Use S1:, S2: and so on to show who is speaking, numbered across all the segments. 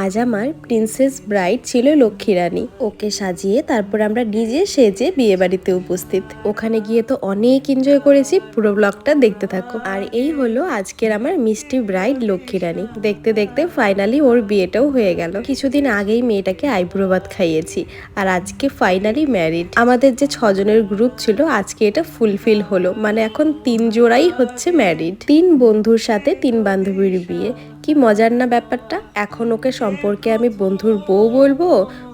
S1: আজ আমার princess bride ছিল লক্ষ্মী রানী। ওকে সাজিয়ে তারপর আমরা নিজে সেজে বিয়ে বাড়িতে উপস্থিত। ওখানে গিয়ে তো অনেক এনজয় করেছি, পুরো ব্লগটা দেখতে থাকো। আর এই হলো আজকের আমার মিষ্টি ব্রাইড লক্ষ্মী রানী। দেখতে দেখতে ফাইনালি ওর বিয়েটাও হয়ে গেল। কিছুদিন আগেই মেয়েটাকে আইব্রো ভাত খাইয়েছি, আর আজকে ফাইনালি ম্যারিড। আমাদের যে 6 জনের গ্রুপ ছিল আজকে এটা ফুলফিল হলো, মানে এখন 3 জোড়াই হচ্ছে ম্যারিড। 3 বন্ধুর সাথে 3 বান্ধবীর বিয়ে। কি মজার না ব্যাপারটা। এখন ওকে সম্পর্কে আমি বন্ধুর বউ বলবো,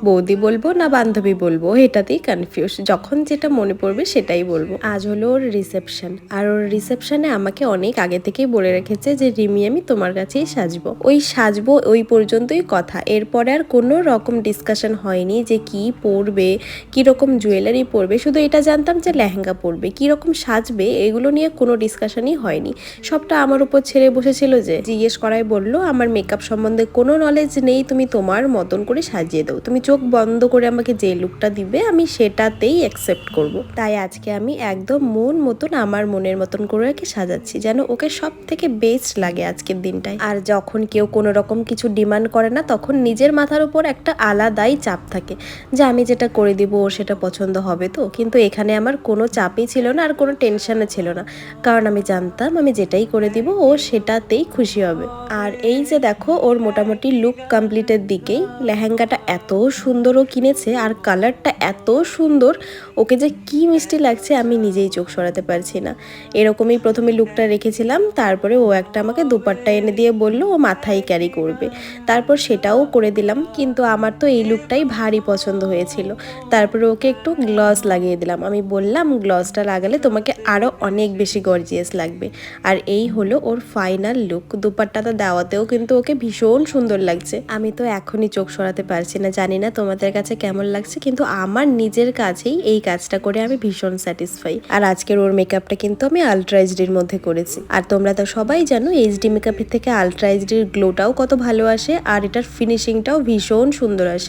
S1: বৌদি বলবো না বান্ধবী বলবো, এটাতেই কনফিউজ। যখন যেটা মনে পড়বে সেটাই বলবো। আজ হলো ওর রিসেপশন, আর ওর রিসেপশনে আমাকে অনেক আগে থেকেই বলে রেখেছে যে রিমি আমি তোমার কাছেই সাজবো। ওই সাজবো ওই পর্যন্তই কথা, এরপরে আর কোনো রকম ডিসকাশন হয়নি যে কি পরবে, কিরকম জুয়েলারি পরবে। শুধু এটা জানতাম যে লেহেঙ্গা পরবে, কিরকম সাজবে এগুলো নিয়ে কোনো ডিসকাশনই হয়নি। সবটা আমার উপর ছেড়ে বসেছিল। যে জিজ্ঞেস করায় বললো আমার মেকআপ সম্বন্ধে কোনো নলেজ নেই, তুমি তোমার মতন করে সাজিয়ে দাও, তুমি চোখ বন্ধ করে আমাকে যে লুকটা দিবে আমি সেটাতেই অ্যাকসেপ্ট করব। তাই আজকে আমি একদম মন মতন আমার মনের মতন করে ওকে সাজাচ্ছি, যেন ওকে সব থেকে বেস্ট লাগে আজকের দিনটায়। আর যখন কেউ কোনো রকম কিছু ডিমান্ড করে না, তখন নিজের মাথার উপর একটা আলাদাই চাপ থাকে যে আমি যেটা করে দিব ওর সেটা পছন্দ হবে তো। কিন্তু এখানে আমার কোনো চাপই ছিল না, আর কোনো টেনশনও ছিল না, কারণ আমি জানতাম আমি যেটাই করে দিব ও সেটাতেই খুশি হবে। আর এই যে দেখো ওর মোটামুটি লুক কমপ্লিটের দিকেই। লেহেঙ্গাটা এত সুন্দর ও কিনেছে, আর কালারটা এত সুন্দর, ওকে যে কি মিষ্টি লাগছে আমি নিজেই চোখ সরাতে পারছি না। এরকমই প্রথমে লুকটা রেখেছিলাম, তারপরে ও একটা আমাকে দুপাট্টা এনে দিয়ে বলল ও মাথায় ক্যারি করবে, তারপর সেটাও করে দিলাম। কিন্তু আমার তো এই লুকটাই ভারী পছন্দ হয়েছিল। তারপরে ওকে একটু গ্লস লাগিয়ে দিলাম, আমি বললাম গ্লসটা লাগালে তোমাকে আরও অনেক বেশি গর্জিয়াস লাগবে। আর এই হলো ওর ফাইনাল লুক। দুপাট্টাটা দেওয়াতেও কিন্তু ওকে ভীষণ সুন্দর লাগছে। আমি তো এখনই চোখ সরাতে পারছি না, জানি না তোমাদের কাছে কেমন লাগছে, কিন্তু আমার নিজের কাছেই এই কাজটা করে আমি ভীষণ স্যাটিসফাই। আর আজকের ওর মেকআপটা কিন্তু আমি আলট্রা এইচডির মধ্যে করেছি। আর তোমরা তো সবাই জানো এইচডি মেকআপের থেকে আলট্রা এইচডির গ্লোটাও কত ভালো আসে, আর এটার ফিনিশিংটাও ভীষণ সুন্দর আসে।